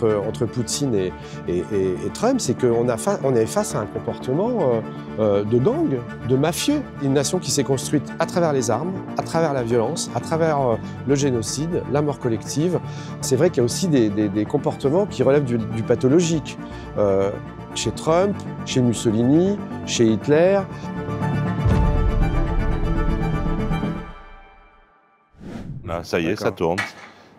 entre Poutine et Trump, c'est qu'on est face à un comportement de gang, de mafieux. Une nation qui s'est construite à travers les armes, à travers la violence, à travers le génocide, la mort collective. C'est vrai qu'il y a aussi des comportements qui relèvent du pathologique. Chez Trump, chez Mussolini, chez Hitler. Là, ça y est, ça tourne.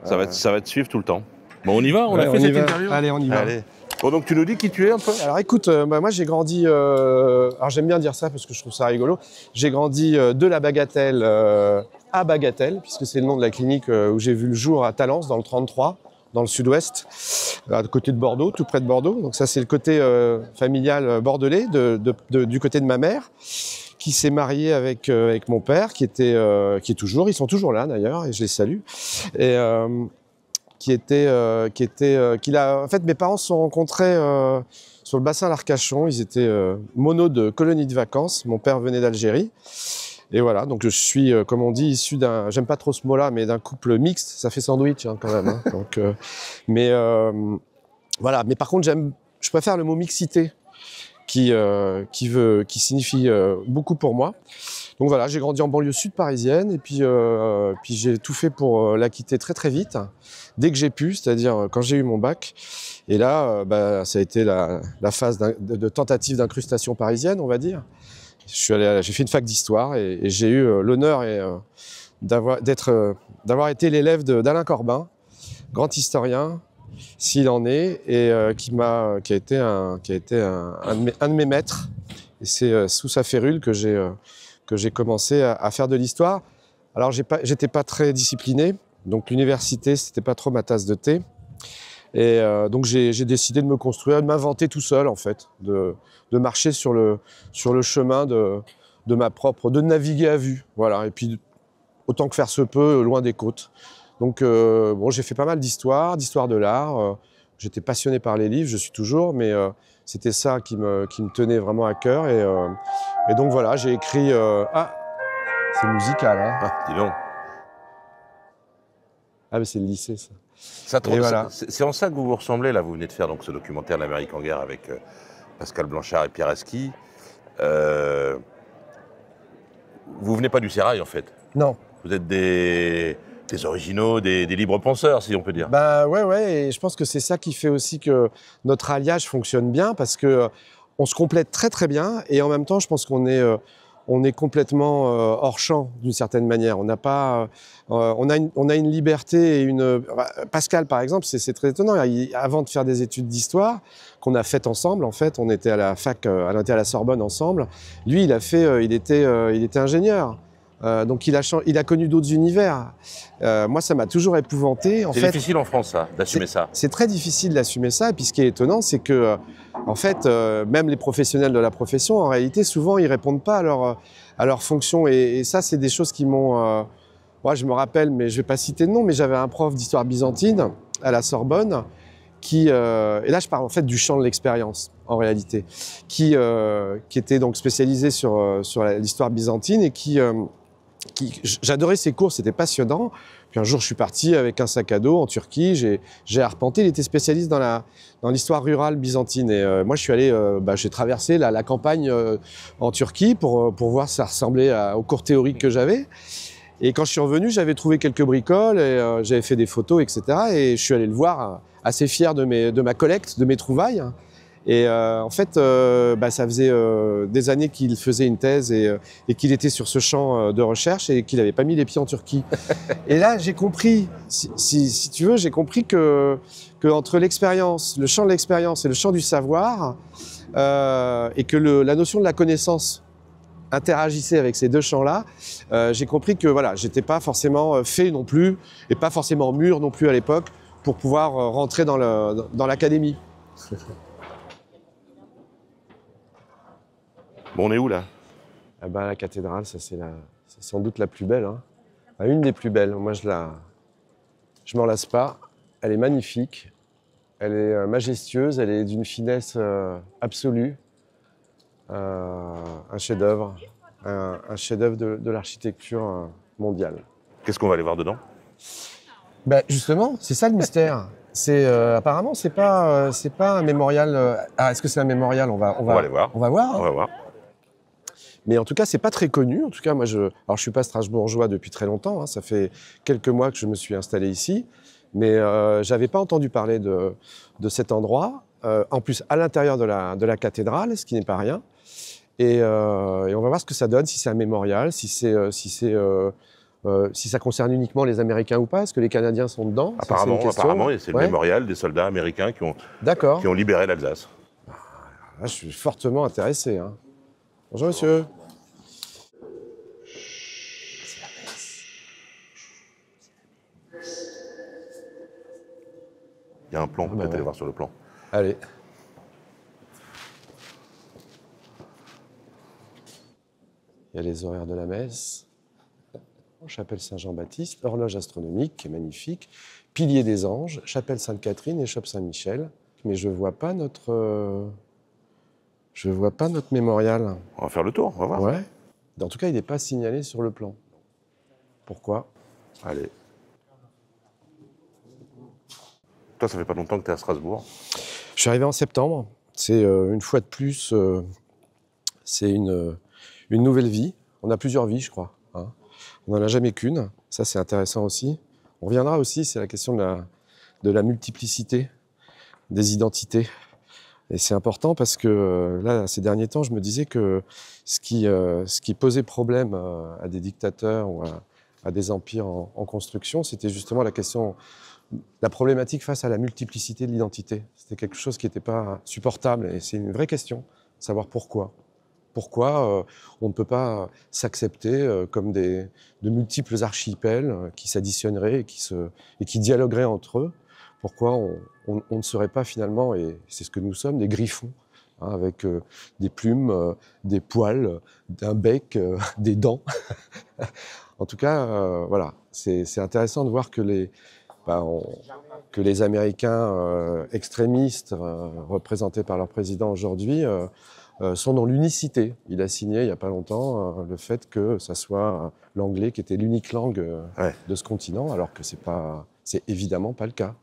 Ça va te suivre tout le temps. Bon, on y va, on a fait cette interview. Allez, on y va. Allez. Bon, donc tu nous dis qui tu es un peu? Alors écoute, moi j'ai grandi, alors j'aime bien dire ça parce que je trouve ça rigolo, j'ai grandi de la Bagatelle à Bagatelle, puisque c'est le nom de la clinique où j'ai vu le jour à Talence, dans le 33, dans le sud-ouest, à côté de Bordeaux, tout près de Bordeaux. Donc ça c'est le côté familial bordelais, du côté de ma mère, qui s'est mariée avec mon père, qui est toujours, ils sont toujours là d'ailleurs, et je les salue. Et en fait, mes parents se sont rencontrés sur le bassin d'Arcachon. Ils étaient monos de colonies de vacances. Mon père venait d'Algérie. Et voilà, donc je suis, comme on dit, issu d'un, j'aime pas trop ce mot-là, mais d'un couple mixte. Ça fait sandwich hein, quand même. Hein. Donc, voilà. Mais par contre, je préfère le mot mixité, qui signifie beaucoup pour moi. Donc voilà, j'ai grandi en banlieue sud parisienne et puis j'ai tout fait pour la quitter très très vite, dès que j'ai pu, c'est-à-dire quand j'ai eu mon bac. Et là, ça a été la phase de tentative d'incrustation parisienne, on va dire. J'ai fait une fac d'histoire et j'ai eu l'honneur d'avoir été l'élève d'Alain Corbin, grand historien, s'il en est, et qui a été un de mes maîtres. Et c'est sous sa férule que j'ai commencé à faire de l'histoire. Alors, j'étais pas très discipliné, donc l'université, c'était pas trop ma tasse de thé. Et donc, j'ai décidé de me construire, de m'inventer tout seul, en fait, de marcher sur le chemin de naviguer à vue, voilà. Et puis, autant que faire se peut, loin des côtes. Donc, bon, j'ai fait pas mal d'histoire de l'art. J'étais passionné par les livres, je suis toujours, mais c'était ça qui me tenait vraiment à cœur. Et donc voilà, j'ai écrit... Ah, c'est musical, hein. Ah, dis donc. Ah, mais c'est le lycée, ça. Voilà. C'est en ça que vous vous ressemblez, là. Vous venez de faire donc, ce documentaire L'Amérique en guerre avec Pascal Blanchard et Pierre Aski. Vous venez pas du sérail, en fait. Non. Vous êtes des originaux, des libres penseurs, si on peut dire. Ouais, et je pense que c'est ça qui fait aussi que notre alliage fonctionne bien, parce que on se complète très très bien, et en même temps, je pense qu'on est complètement hors champ d'une certaine manière. On a une liberté et Pascal, par exemple, c'est très étonnant. Avant de faire des études d'histoire qu'on a faites ensemble, en fait, on était à la fac, à la Sorbonne ensemble. Lui, il était ingénieur. Donc il a connu d'autres univers. Moi, ça m'a toujours épouvanté. C'est difficile en France, ça, d'assumer ça. C'est très difficile d'assumer ça. Et puis ce qui est étonnant, c'est que, en fait, même les professionnels de la profession, en réalité, souvent, ils répondent pas à leur fonction. Et ça, c'est des choses qui m'ont... moi, je me rappelle, mais je vais pas citer de nom, mais j'avais un prof d'histoire byzantine à la Sorbonne et là, je parle en fait du champ de l'expérience, en réalité, qui était donc spécialisé sur l'histoire byzantine et j'adorais ses cours, c'était passionnant. Puis un jour, je suis parti avec un sac à dos en Turquie, j'ai arpenté. Il était spécialiste dans l'histoire rurale byzantine. Et moi, je suis allé, j'ai traversé la campagne en Turquie pour voir si ça ressemblait aux cours théoriques que j'avais. Et quand je suis revenu, j'avais trouvé quelques bricoles et j'avais fait des photos, etc. Et je suis allé le voir, assez fier de ma collecte, de mes trouvailles. Et en fait, ça faisait des années qu'il faisait une thèse et qu'il était sur ce champ de recherche et qu'il n'avait pas mis les pieds en Turquie. Et là, j'ai compris, si tu veux, j'ai compris que entre l'expérience, le champ de l'expérience et le champ du savoir, et que la notion de la connaissance interagissait avec ces deux champs-là, j'ai compris que voilà, j'étais pas forcément fait non plus, et pas forcément mûr non plus à l'époque, pour pouvoir rentrer dans l'académie. Bon, on est où là? La cathédrale, ça c'est sans doute la plus belle, hein. Une des plus belles. Moi, je m'en lasse pas. Elle est magnifique. Elle est majestueuse. Elle est d'une finesse absolue. Un chef-d'œuvre, un chef-d'œuvre de l'architecture mondiale. Qu'est-ce qu'on va aller voir dedans? Justement, c'est ça le mystère. Apparemment, c'est pas un mémorial. Ah, est-ce que c'est un mémorial? On va aller voir. On va voir. On va voir. Mais en tout cas, c'est pas très connu. En tout cas, alors je suis pas strasbourgeois depuis très longtemps. Hein. Ça fait quelques mois que je me suis installé ici, mais j'avais pas entendu parler de cet endroit. En plus, à l'intérieur de la cathédrale, ce qui n'est pas rien. Et on va voir ce que ça donne, si c'est un mémorial, si ça concerne uniquement les Américains ou pas. Est-ce que les Canadiens sont dedans? Apparemment, c'est le mémorial des soldats américains qui ont libéré l'Alsace. Là, je suis fortement intéressé. Hein. Bonjour, monsieur. C'est la messe. Il y a un plan, peut-être aller voir sur le plan. Allez. Il y a les horaires de la messe. Chapelle Saint-Jean-Baptiste, horloge astronomique qui est magnifique, pilier des anges, chapelle Sainte-Catherine, échoppe Saint-Michel. Mais je vois pas notre mémorial. On va faire le tour, on va voir. Ouais. En tout cas, il n'est pas signalé sur le plan. Pourquoi? Allez. Toi, ça fait pas longtemps que tu es à Strasbourg? Je suis arrivé en septembre. C'est une fois de plus, c'est une nouvelle vie. On a plusieurs vies, je crois. Hein. On n'en a jamais qu'une. Ça, c'est intéressant aussi. On reviendra aussi, c'est la question de la multiplicité des identités. Et c'est important parce que là, ces derniers temps, je me disais que ce qui posait problème à des dictateurs ou à des empires en construction, c'était justement la problématique face à la multiplicité de l'identité. C'était quelque chose qui n'était pas supportable et c'est une vraie question, savoir pourquoi. Pourquoi on ne peut pas s'accepter comme de multiples archipels qui s'additionneraient et qui dialogueraient entre eux? Pourquoi on ne serait pas finalement, et c'est ce que nous sommes, des griffons, hein, avec des plumes, des poils, un bec, des dents. En tout cas, voilà, c'est intéressant de voir que les Américains extrémistes représentés par leur président aujourd'hui sont dans l'unicité. Il a signé il n'y a pas longtemps le fait que ça soit l'anglais qui était l'unique langue de ce continent, alors que c'est évidemment pas le cas.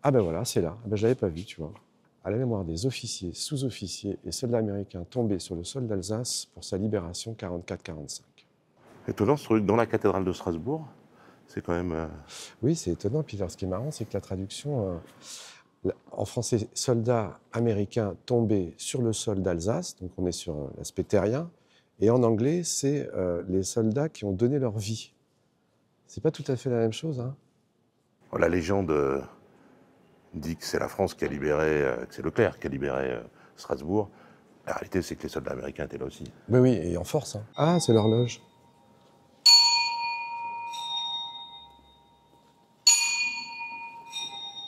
Ah ben voilà, c'est là. Ben, je l'avais pas vu, tu vois. À la mémoire des officiers, sous-officiers et soldats américains tombés sur le sol d'Alsace pour sa libération 44-45. Étonnant ce truc dans la cathédrale de Strasbourg. C'est quand même... Oui, c'est étonnant. Puis alors, ce qui est marrant, c'est que la traduction, en français, soldats américains tombés sur le sol d'Alsace, donc on est sur l'aspect terrien, et en anglais, c'est les soldats qui ont donné leur vie. C'est pas tout à fait la même chose, hein. La légende dit que c'est la France qui a libéré, que c'est Leclerc qui a libéré Strasbourg. La réalité, c'est que les soldats américains étaient là aussi. Mais oui, et en force. Hein. Ah, c'est l'horloge.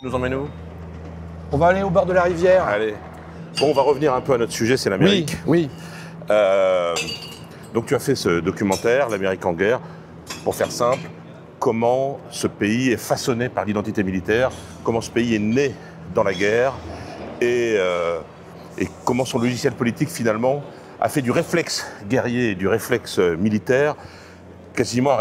Nous emmène où? On va aller au bord de la rivière. Allez. Bon, on va revenir un peu à notre sujet, c'est l'Amérique. Oui. Donc tu as fait ce documentaire, l'Amérique en guerre. Pour faire simple, comment ce pays est façonné par l'identité militaire, comment ce pays est né dans la guerre et comment son logiciel politique finalement a fait du réflexe guerrier et du réflexe militaire quasiment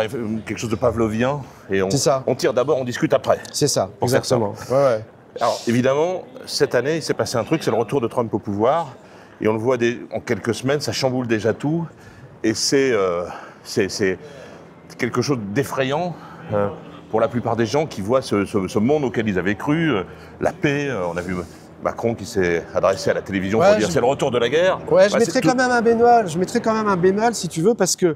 quelque chose de pavlovien. Et on tire d'abord, on discute après. C'est ça, exactement. Ouais. Alors évidemment, cette année, il s'est passé un truc, c'est le retour de Trump au pouvoir. Et on le voit en quelques semaines, ça chamboule déjà tout. Et c'est quelque chose d'effrayant pour la plupart des gens qui voient ce monde auquel ils avaient cru, la paix. On a vu Macron qui s'est adressé à la télévision pour dire c'est le retour de la guerre. Ouais, je mettrais quand même un bémol. Je mettrais quand même un bémol si tu veux, parce que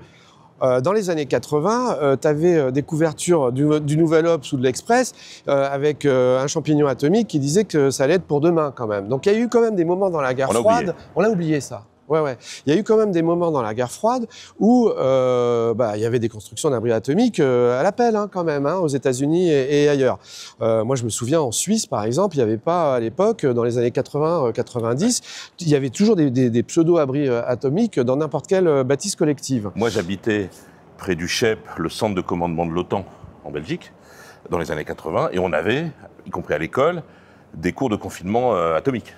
dans les années 80, tu avais des couvertures du Nouvel Obs ou de l'Express avec un champignon atomique qui disait que ça allait être pour demain quand même. Donc il y a eu quand même des moments dans la guerre froide. On l'a oublié ça. Ouais. Il y a eu quand même des moments dans la guerre froide où il y avait des constructions d'abris atomiques à l'appel quand même, aux États-Unis et ailleurs. Moi, je me souviens en Suisse, par exemple, il n'y avait pas à l'époque, dans les années 80-90, il y avait toujours des pseudo-abris atomiques dans n'importe quelle bâtisse collective. Moi, j'habitais près du CHEP, le centre de commandement de l'OTAN en Belgique, dans les années 80, et on avait, y compris à l'école, des cours de confinement atomique.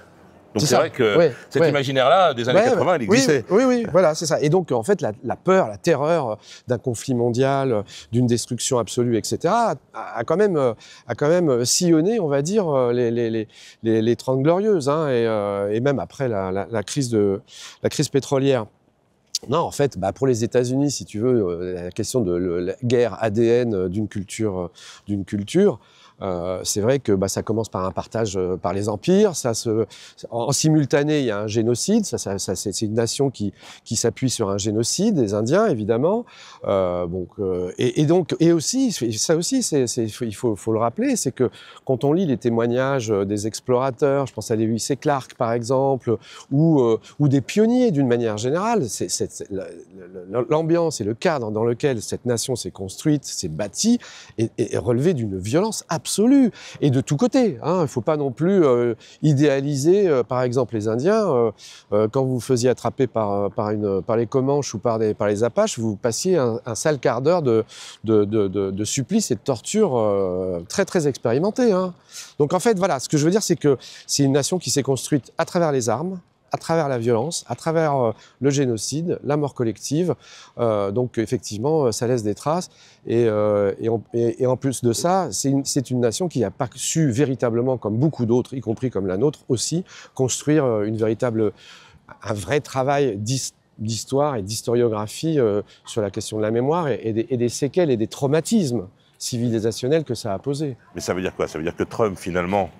Donc c'est vrai que cet imaginaire-là, des années 80, il existait. Oui, voilà, c'est ça. Et donc, en fait, la peur, la terreur d'un conflit mondial, d'une destruction absolue, etc., a quand même sillonné, on va dire, les 30 Glorieuses, hein, et même après la crise pétrolière. Non, en fait, pour les États-Unis, si tu veux, la question de la guerre ADN d'une culture, c'est vrai que ça commence par un partage par les empires. En simultané, il y a un génocide. C'est une nation qui s'appuie sur un génocide des Indiens, évidemment. Et aussi, ça aussi, il faut le rappeler, c'est que quand on lit les témoignages des explorateurs, je pense à Lewis et Clark par exemple, ou des pionniers d'une manière générale, l'ambiance et le cadre dans lequel cette nation s'est construite, s'est bâtie, est relevé d'une violence absolue, et de tous côtés. Hein. Il ne faut pas non plus idéaliser, par exemple, les Indiens. Quand vous faisiez attraper par les Comanches ou par les Apaches, vous passiez un sale quart d'heure de supplice et de torture très, très expérimenté. Hein. Donc en fait, voilà, ce que je veux dire, c'est que c'est une nation qui s'est construite à travers les armes, à travers la violence, à travers le génocide, la mort collective. Donc effectivement, ça laisse des traces. Et en plus de ça, c'est une nation qui n'a pas su véritablement, comme beaucoup d'autres, y compris comme la nôtre aussi, construire un vrai travail d'histoire et d'historiographie sur la question de la mémoire et des séquelles et des traumatismes civilisationnels que ça a posé. Mais ça veut dire quoi? Ça veut dire que Trump, finalement,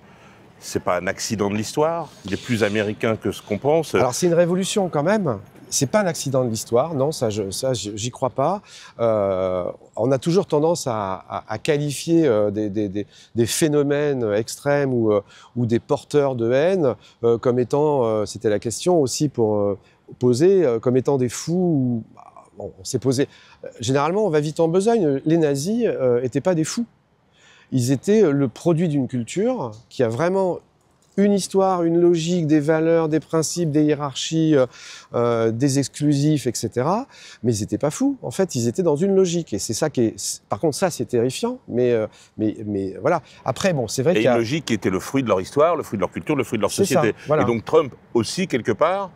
c'est pas un accident de l'histoire? Il est plus américain que ce qu'on pense? Alors c'est une révolution quand même. C'est pas un accident de l'histoire, non, j'y crois pas. On a toujours tendance à qualifier des phénomènes extrêmes ou des porteurs de haine comme étant, c'était la question aussi pour poser, comme étant des fous. Bon, on s'est posé. Généralement, on va vite en besogne. Les nazis étaient pas des fous. Ils étaient le produit d'une culture qui a vraiment une histoire, une logique, des valeurs, des principes, des hiérarchies, des exclusifs, etc. Mais ils n'étaient pas fous. En fait, ils étaient dans une logique. Et c'est ça qui est... Par contre, ça, c'est terrifiant. Mais voilà. Après, bon, c'est vrai qu'il y a... une logique qui était le fruit de leur histoire, le fruit de leur culture, le fruit de leur société. Ça, voilà. Et donc Trump aussi, quelque part,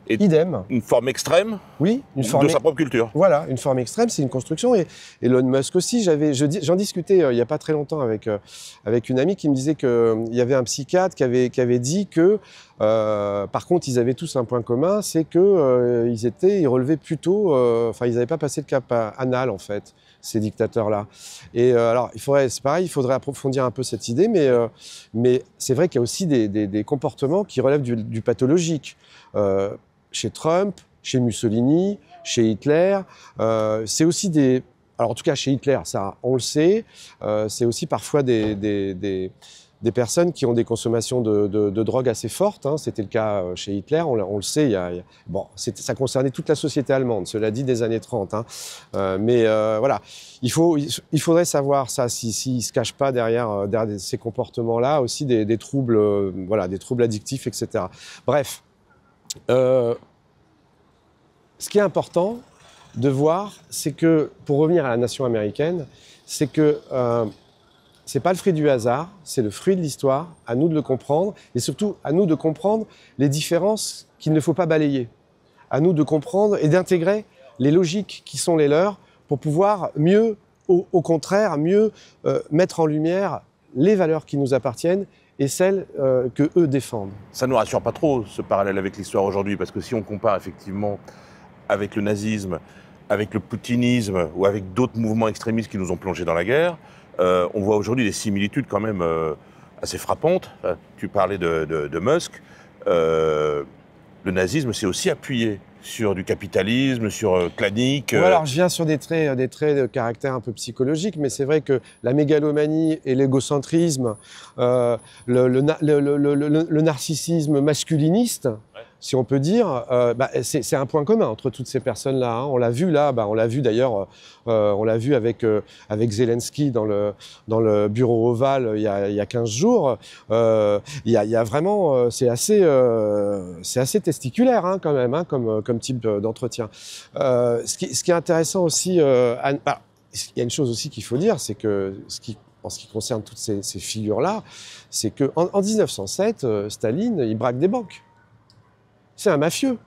est idem. Une forme extrême une forme de sa propre culture. Voilà, une forme extrême, c'est une construction. Et Elon Musk aussi, j'en discutais il n'y a pas très longtemps avec une amie qui me disait qu'il y avait un psychiatre qui avait dit que, par contre, ils avaient tous un point commun, c'est que ils relevaient plutôt, ils n'avaient pas passé le cap anal, en fait, ces dictateurs-là. Et alors, c'est pareil, il faudrait approfondir un peu cette idée, mais c'est vrai qu'il y a aussi des comportements qui relèvent du pathologique. Chez Trump, chez Mussolini, chez Hitler, c'est aussi alors en tout cas chez Hitler, ça on le sait, c'est aussi parfois des personnes qui ont des consommations de drogue assez fortes. Hein. C'était le cas chez Hitler, on le sait. Ça concernait toute la société allemande, cela dit des années 30. Hein. Voilà, il faudrait savoir ça, s'il ne se cache pas derrière ces comportements-là aussi des troubles, des troubles addictifs, etc. Bref. Ce qui est important de voir, c'est que, pour revenir à la nation américaine, c'est que c'est pas le fruit du hasard, c'est le fruit de l'histoire, à nous de le comprendre, et surtout à nous de comprendre les différences qu'il ne faut pas balayer. À nous de comprendre et d'intégrer les logiques qui sont les leurs pour pouvoir mieux, au contraire, mieux mettre en lumière les valeurs qui nous appartiennent et celles que eux défendent. Ça ne nous rassure pas trop, ce parallèle avec l'histoire aujourd'hui, parce que si on compare effectivement avec le nazisme, avec le poutinisme ou avec d'autres mouvements extrémistes qui nous ont plongés dans la guerre, on voit aujourd'hui des similitudes quand même assez frappantes. Tu parlais de Musk. Le nazisme s'est aussi appuyé sur du capitalisme, sur clanique. Alors je viens sur des traits de caractère un peu psychologique, mais c'est vrai que la mégalomanie et l'égocentrisme, le narcissisme masculiniste, si on peut dire, c'est un point commun entre toutes ces personnes-là. Hein. On l'a vu là, on l'a vu d'ailleurs, on l'a vu avec Zelensky dans le bureau ovale il y a 15 jours. Il y a vraiment, c'est assez testiculaire hein, quand même, hein, comme type d'entretien. Ce qui est intéressant aussi, il y a une chose aussi qu'il faut dire, c'est que ce qui en ce qui concerne toutes ces figures-là, c'est qu'en 1907, Staline, il braque des banques. C'est un mafieux.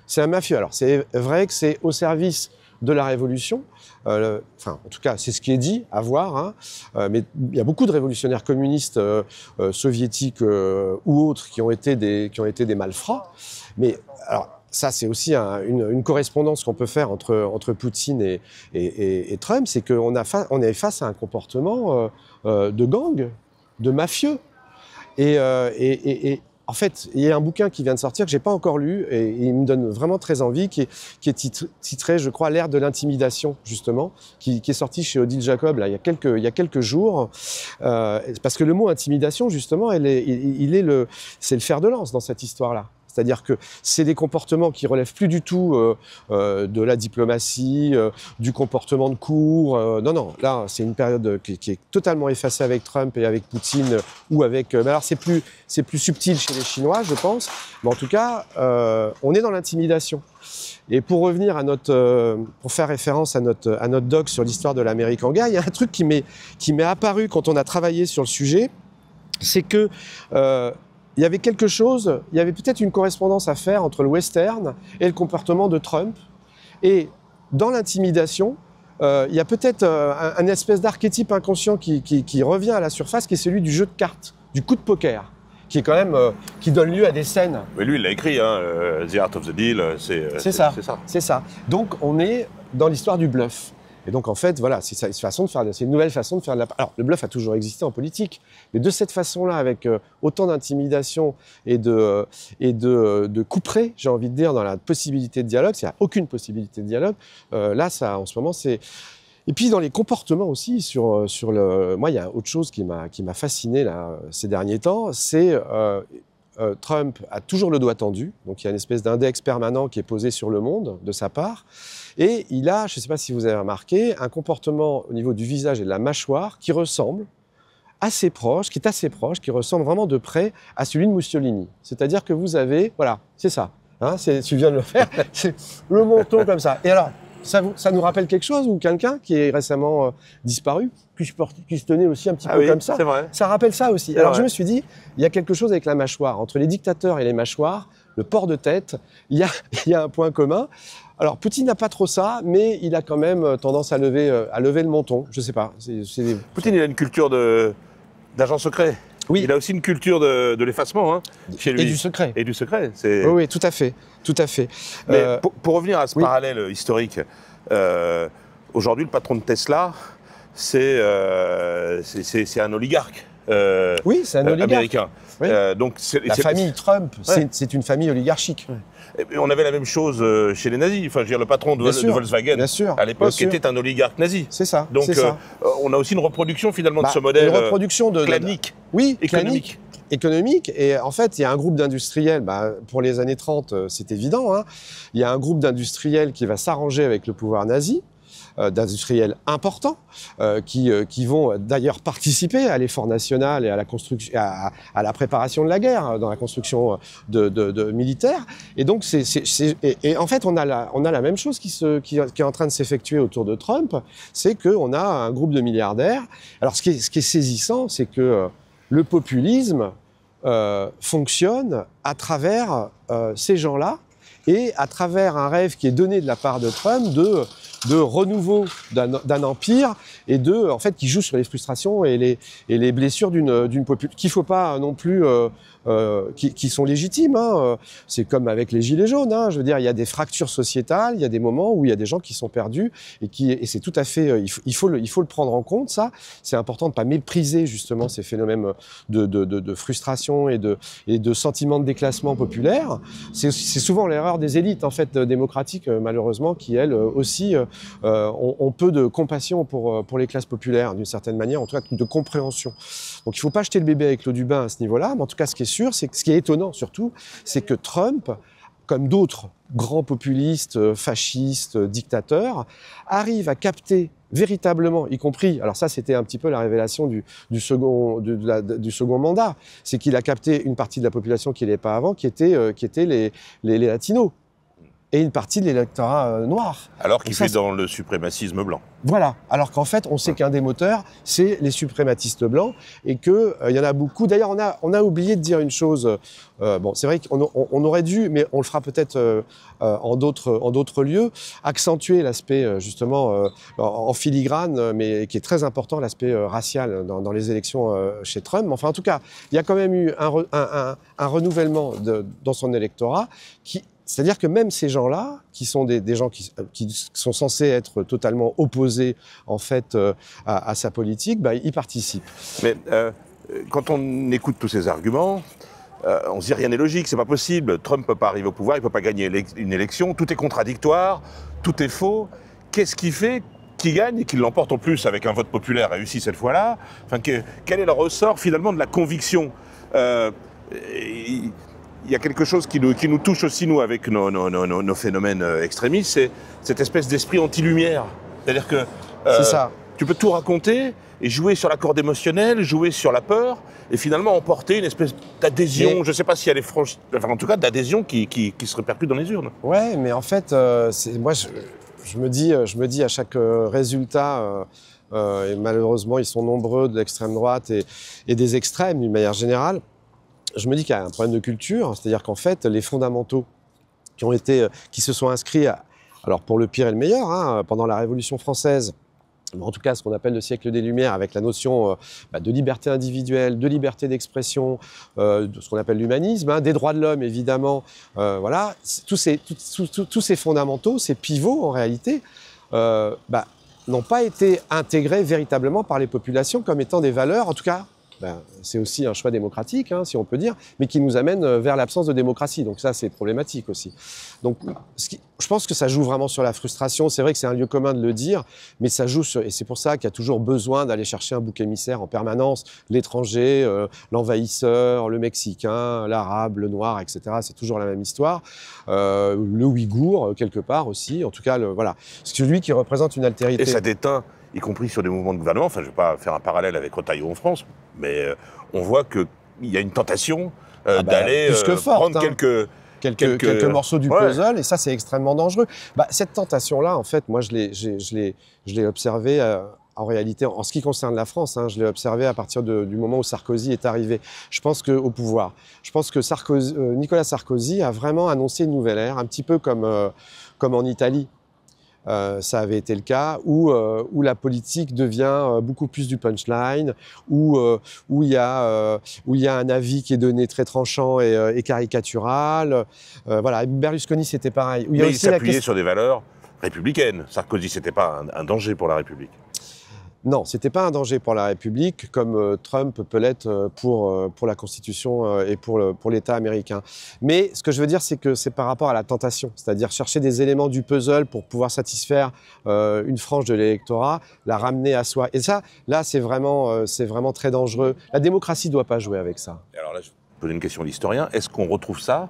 C'est un mafieux. Alors, c'est vrai que c'est au service de la révolution. Enfin, en tout cas, c'est ce qui est dit, à voir. Hein. Mais il y a beaucoup de révolutionnaires communistes soviétiques ou autres qui ont été des malfrats. Mais alors, ça, c'est aussi une correspondance qu'on peut faire entre Poutine et Trump, c'est qu'on est face à un comportement de gang, de mafieux. Et en fait, il y a un bouquin qui vient de sortir que j'ai pas encore lu et il me donne vraiment très envie, qui est titré, je crois, L'ère de l'intimidation, justement, qui est sorti chez Odile Jacob là, il y a quelques jours, parce que le mot intimidation, justement, c'est le fer de lance dans cette histoire-là. C'est-à-dire que c'est des comportements qui relèvent plus du tout de la diplomatie, du comportement de cour. Non, là, c'est une période qui est totalement effacée avec Trump et avec Poutine, ou avec... mais alors, c'est plus subtil chez les Chinois, je pense. Mais en tout cas, on est dans l'intimidation. Et pour revenir à pour faire référence à notre doc sur l'histoire de l'Amérique en guerre, il y a un truc qui m'est apparu quand on a travaillé sur le sujet, c'est que il y avait quelque chose, il y avait peut-être une correspondance à faire entre le western et le comportement de Trump. Et dans l'intimidation, il y a peut-être un espèce d'archétype inconscient qui revient à la surface, qui est celui du jeu de cartes, du coup de poker, qui est quand même qui donne lieu à des scènes. Mais lui, il l'a écrit, hein, The Art of the Deal, c'est ça. Donc on est dans l'histoire du bluff. Et donc, en fait, voilà, c'est une nouvelle façon de faire de la... Alors, le bluff a toujours existé en politique, mais de cette façon-là, avec autant d'intimidation et de couperer, j'ai envie de dire, dans la possibilité de dialogue, s'il n'y a aucune possibilité de dialogue, là, ça, en ce moment, c'est... Et puis, dans les comportements aussi, moi, il y a autre chose qui m'a fasciné, là, ces derniers temps, c'est... Trump a toujours le doigt tendu, donc il y a une espèce d'index permanent qui est posé sur le monde de sa part, et il a, je ne sais pas si vous avez remarqué, un comportement au niveau du visage et de la mâchoire qui ressemble assez proche, qui ressemble vraiment de près à celui de Mussolini. C'est-à-dire que vous avez, voilà, c'est ça, hein, tu viens de le faire, c'est le menton comme ça. Et alors, ça nous rappelle quelque chose, ou quelqu'un qui est récemment disparu, qui se tenait aussi un petit peu comme ça. C'est vrai. Ça rappelle ça aussi. Alors je me suis dit, il y a quelque chose avec la mâchoire. Entre les dictateurs et les mâchoires, le port de tête, il y a un point commun. Alors Poutine n'a pas trop ça, mais il a quand même tendance à lever le menton. Je sais pas. Poutine, il a une culture d'agent secret. Oui. Il a aussi une culture de l'effacement, hein, chez lui. Et du secret. Et du secret. Oui, tout à fait. Tout à fait. Mais pour revenir à ce parallèle historique, aujourd'hui, le patron de Tesla, c'est un oligarque. Oui, c'est un oligarque américain. Oui. Donc la famille Trump, c'est une famille oligarchique. Et on avait la même chose chez les nazis. Enfin, je veux dire, le patron de Volkswagen, à l'époque, était un oligarque nazi. C'est ça. Donc, on a aussi une reproduction finalement de ce modèle une reproduction clanique. Oui, économique. Et en fait, il y a un groupe d'industriels, pour les années 30, c'est évident, hein, il y a un groupe d'industriels qui va s'arranger avec le pouvoir nazi, d'industriels importants, qui vont d'ailleurs participer à l'effort national et à la construction, à la préparation de la guerre, dans la construction de militaire. Et donc, et en fait, on a la même chose qui est en train de s'effectuer autour de Trump, c'est qu'on a un groupe de milliardaires. Alors, ce qui est saisissant, c'est que le populisme fonctionne à travers ces gens-là et à travers un rêve qui est donné de la part de Trump de renouveau d'un empire et en fait, qui joue sur les frustrations et les blessures d'une population qu'il faut pas non plus, qui sont légitimes. Hein. C'est comme avec les gilets jaunes. Hein. Je veux dire, il y a des fractures sociétales, il y a des moments où il y a des gens qui sont perdus et c'est tout à fait, il faut le prendre en compte. Ça, c'est important de pas mépriser justement ces phénomènes de frustration et de sentiments de déclassement populaire. C'est souvent l'erreur des élites en fait démocratiques, malheureusement, qui elles aussi ont peu de compassion pour les classes populaires, d'une certaine manière, en tout cas de compréhension. Donc il ne faut pas jeter le bébé avec l'eau du bain à ce niveau-là, mais en tout cas ce qui est sûr, ce qui est étonnant surtout, c'est que Trump, comme d'autres grands populistes, fascistes, dictateurs, arrive à capter véritablement, y compris, alors ça c'était un petit peu la révélation du second mandat, c'est qu'il a capté une partie de la population qui n'était pas avant, qui étaient les latinos. et une partie de l'électorat noir. Alors qu'il fait dans le suprémacisme blanc. Voilà. Alors qu'en fait, on sait qu'un des moteurs, c'est les suprématistes blancs et qu'il y en a beaucoup. D'ailleurs, on a oublié de dire une chose. Bon, c'est vrai qu'on aurait dû, mais on le fera peut-être en d'autres lieux, accentuer l'aspect justement en filigrane, mais qui est très important, l'aspect racial dans les élections chez Trump. Enfin, en tout cas, il y a quand même eu un renouvellement dans son électorat c'est-à-dire que même ces gens-là, qui sont des gens qui sont censés être totalement opposés en fait à sa politique, bah, ils participent. Mais quand on écoute tous ces arguments, on se dit rien n'est logique, c'est pas possible. Trump peut pas arriver au pouvoir, il peut pas gagner une élection, tout est contradictoire, tout est faux. Qu'est-ce qui fait qu'il gagne et qu'il l'emporte en plus avec un vote populaire réussi cette fois-là? Enfin, quel est le ressort finalement de la conviction? Il y a quelque chose qui nous touche aussi, nous, avec nos phénomènes extrémistes, c'est cette espèce d'esprit anti-lumière. C'est-à-dire que tu peux tout raconter et jouer sur la corde émotionnelle, jouer sur la peur, et finalement emporter une espèce d'adhésion, je ne sais pas si elle est franche, enfin en tout cas d'adhésion qui se répercute dans les urnes. Ouais, mais en fait, moi je me dis à chaque résultat, et malheureusement ils sont nombreux de l'extrême droite et des extrêmes d'une manière générale, je me dis qu'il y a un problème de culture, c'est-à-dire qu'en fait, les fondamentaux qui se sont inscrits, alors pour le pire et le meilleur, hein, pendant la Révolution française, en tout cas ce qu'on appelle le siècle des Lumières, avec la notion de liberté individuelle, de liberté d'expression, de ce qu'on appelle l'humanisme, hein, des droits de l'homme évidemment, voilà, tous ces fondamentaux, ces pivots en réalité, n'ont pas été intégrés véritablement par les populations comme étant des valeurs, en tout cas. C'est aussi un choix démocratique, hein, si on peut dire, mais qui nous amène vers l'absence de démocratie. Donc ça, c'est problématique aussi. Donc, je pense que ça joue vraiment sur la frustration. C'est vrai que c'est un lieu commun de le dire, mais ça joue sur... Et c'est pour ça qu'il y a toujours besoin d'aller chercher un bouc émissaire en permanence. L'étranger, l'envahisseur, le Mexicain, l'Arabe, le Noir, etc. C'est toujours la même histoire. Le Ouïghour, quelque part aussi. En tout cas, voilà. C'est celui qui représente une altérité. Et ça déteint, y compris sur des mouvements de gouvernement. Enfin, je ne vais pas faire un parallèle avec Retailleau en France, mais on voit qu'il y a une tentation d'aller prendre quelques morceaux du puzzle, et ça, c'est extrêmement dangereux. Cette tentation-là, en fait, moi, je l'ai observée, en réalité, en ce qui concerne la France, hein, je l'ai observée à partir du moment où Sarkozy est arrivé, je pense au pouvoir. Je pense que Nicolas Sarkozy a vraiment annoncé une nouvelle ère, un petit peu comme en Italie. Ça avait été le cas, où la politique devient beaucoup plus du punchline, où il y a un avis qui est donné très tranchant et caricatural. Voilà, Berlusconi, c'était pareil. Mais il s'appuyait sur des valeurs républicaines. Sarkozy, c'était pas un danger pour la République. Non, c'était pas un danger pour la République, comme Trump peut l'être pour la Constitution et pour l'État américain. Mais ce que je veux dire, c'est que c'est par rapport à la tentation, c'est-à-dire chercher des éléments du puzzle pour pouvoir satisfaire une frange de l'électorat, la ramener à soi. Et ça, là, c'est vraiment très dangereux. La démocratie ne doit pas jouer avec ça. Et alors là, je pose une question d'historien. Est-ce qu'on retrouve ça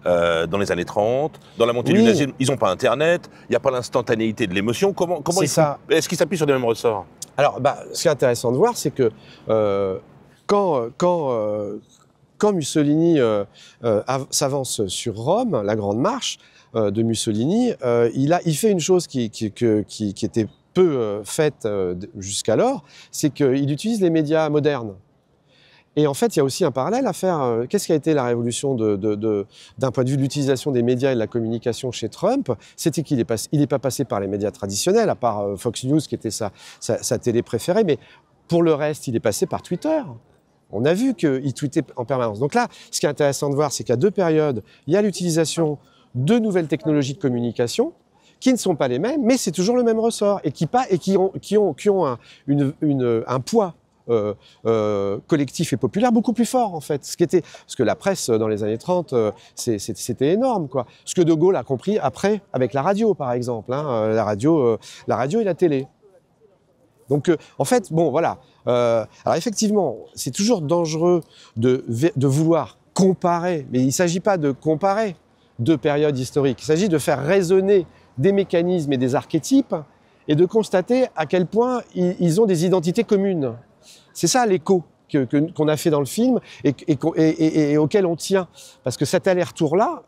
dans les années 30, dans la montée du nazisme? Ils n'ont pas Internet, il n'y a pas l'instantanéité de l'émotion. Comment est-ce qu'ils s'appuient sur des mêmes ressorts? Alors, ce qui est intéressant de voir, c'est que quand Mussolini s'avance sur Rome, la Grande Marche de Mussolini, il fait une chose qui était peu faite jusqu'alors, c'est qu'il utilise les médias modernes. Et en fait, il y a aussi un parallèle à faire. Qu'est-ce qui a été la révolution d'un point de vue de l'utilisation des médias et de la communication chez Trump? C'était qu'il n'est pas passé par les médias traditionnels, à part Fox News, qui était sa télé préférée, mais pour le reste, il est passé par Twitter. On a vu qu'il tweetait en permanence. Donc là, ce qui est intéressant de voir, c'est qu'à deux périodes, il y a l'utilisation de nouvelles technologies de communication, qui ne sont pas les mêmes, mais c'est toujours le même ressort, et qui ont un poids collectif et populaire beaucoup plus fort, en fait. Parce que la presse dans les années 30, c'était énorme, quoi. Ce que De Gaulle a compris après avec la radio, par exemple, hein, la radio et la télé. Donc, en fait, bon, voilà. Alors effectivement, c'est toujours dangereux de vouloir comparer, mais il ne s'agit pas de comparer deux périodes historiques. Il s'agit de faire résonner des mécanismes et des archétypes et de constater à quel point ils ont des identités communes. C'est ça l'écho. qu'on a fait dans le film et auquel on tient. Parce que cet aller-retour-là,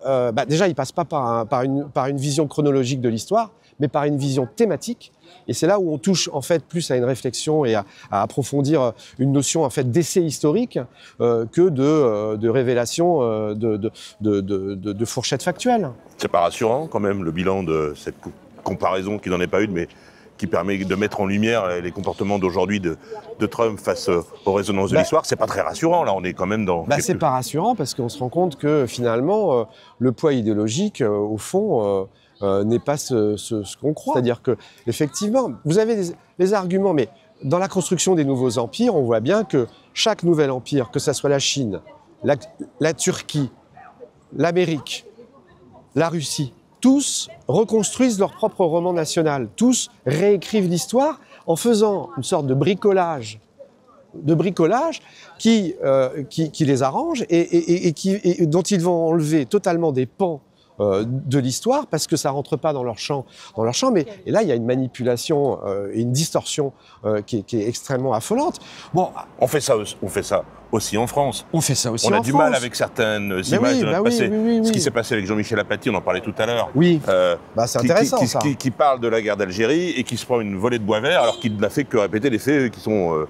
déjà, il passe pas par une vision chronologique de l'histoire, mais par une vision thématique. Et c'est là où on touche en fait plus à une réflexion et à approfondir une notion en fait d'essai historique que de révélation de fourchettes factuelles. C'est pas rassurant quand même le bilan de cette comparaison qui n'en est pas une, mais qui permet de mettre en lumière les comportements d'aujourd'hui de Trump face aux résonances de l'histoire. C'est pas très rassurant, là, on est quand même dans... C'est pas rassurant parce qu'on se rend compte que finalement, le poids idéologique, au fond, n'est pas ce qu'on croit. C'est-à-dire que, effectivement, vous avez les arguments, mais dans la construction des nouveaux empires, on voit bien que chaque nouvel empire, que ce soit la Chine, la Turquie, l'Amérique, la Russie, tous reconstruisent leur propre roman national, tous réécrivent l'histoire en faisant une sorte de bricolage qui les arrange et dont ils vont enlever totalement des pans de l'histoire parce que ça rentre pas dans leur champ. Mais et là, il y a une manipulation et une distorsion qui est extrêmement affolante. Bon, on fait ça aussi en France. On fait ça aussi en France. On a du mal avec certaines images de notre passé. Ce qui s'est passé avec Jean-Michel Apathy, on en parlait tout à l'heure. Oui, c'est intéressant ça. Qui parle de la guerre d'Algérie et qui se prend une volée de bois vert alors qu'il n'a fait que répéter les faits qui sont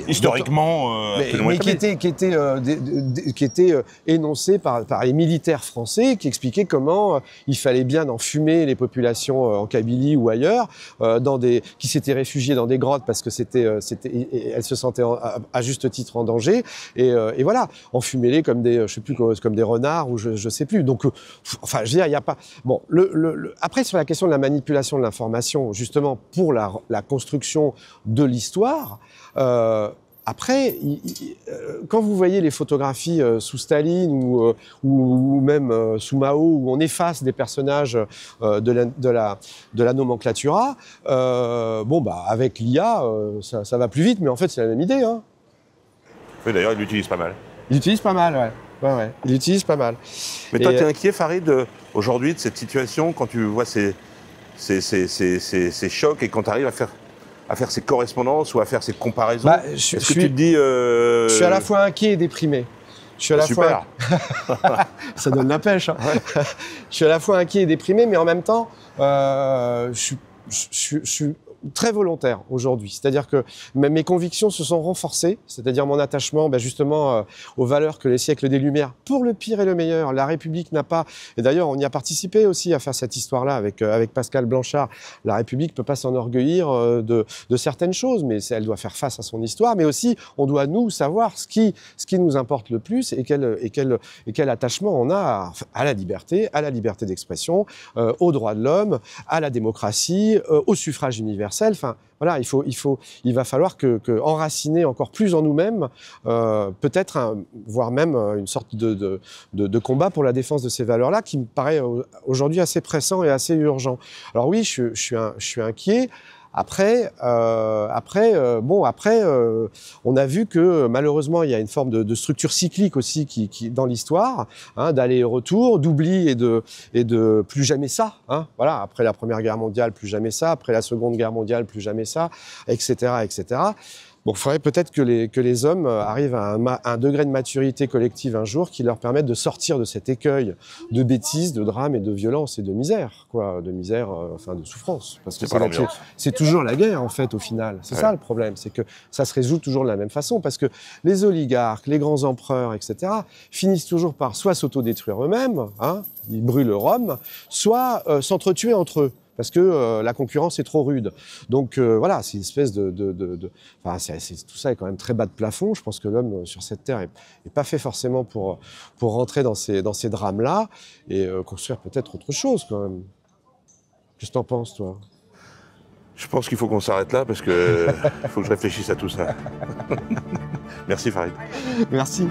historiquement mais qui étaient énoncés par les militaires français qui expliquaient comment il fallait bien enfumer les populations en Kabylie ou ailleurs, qui s'étaient réfugiées dans des grottes parce que elles se sentaient à juste titre en danger. Et voilà, enfumez-les comme des, je sais plus, comme des renards ou je sais plus. Donc, enfin, je veux dire, il n'y a pas. Bon, après sur la question de la manipulation de l'information, justement pour la construction de l'histoire. Après, quand vous voyez les photographies sous Staline ou même sous Mao, où on efface des personnages de la nomenclatura, avec l'IA, ça va plus vite, mais en fait, c'est la même idée. Hein. Oui, d'ailleurs, il l'utilise pas mal. Il l'utilise pas mal, ouais. Il l'utilise pas mal. Mais toi, tu es inquiet, Farid, aujourd'hui, de cette situation, quand tu vois ces chocs et quand tu arrives à faire ces correspondances ou à faire ces comparaisons, est-ce que tu te dis... Je suis à la fois inquiet et déprimé. Je suis à la super. Ça donne la pêche. Hein. Ouais. Je suis à la fois inquiet et déprimé, mais en même temps, je suis très volontaire aujourd'hui. C'est-à-dire que mes convictions se sont renforcées, c'est-à-dire mon attachement justement aux valeurs que les siècles des Lumières, pour le pire et le meilleur, la République n'a pas... Et d'ailleurs, on y a participé aussi à faire cette histoire-là avec Pascal Blanchard. La République ne peut pas s'enorgueillir de certaines choses, mais elle doit faire face à son histoire. Mais aussi, on doit, nous, savoir ce qui nous importe le plus et quel attachement on a à la liberté d'expression, aux droits de l'homme, à la démocratie, au suffrage universel. Enfin, voilà, il va falloir enraciner encore plus en nous-mêmes, peut-être, voire même une sorte de combat pour la défense de ces valeurs-là, qui me paraît aujourd'hui assez pressant et assez urgent. Alors oui, je suis inquiet. Après, on a vu que malheureusement il y a une forme de structure cyclique aussi qui dans l'histoire, hein, d'aller et retour, d'oubli et de plus jamais ça. Hein, voilà, après la Première Guerre mondiale, plus jamais ça. Après la Seconde Guerre mondiale, plus jamais ça, etc., etc. Bon, il faudrait peut-être que les hommes arrivent à un degré de maturité collective un jour qui leur permette de sortir de cet écueil de bêtises, de drames et de violence et de misère, de souffrance. Parce que c'est toujours la guerre, en fait, au final. C'est ça le problème, c'est que ça se résout toujours de la même façon, parce que les oligarques, les grands empereurs, etc., finissent toujours par soit s'autodétruire eux-mêmes, hein, ils brûlent Rome, soit s'entretuer entre eux. Parce que la concurrence est trop rude. Donc voilà, c'est une espèce tout ça est quand même très bas de plafond. Je pense que l'homme sur cette terre est pas fait forcément pour rentrer dans ces drames-là et construire peut-être autre chose quand même. Qu'est-ce que t'en penses, toi? Je pense qu'il faut qu'on s'arrête là parce que faut que je réfléchisse à tout ça. Merci Farid. Merci.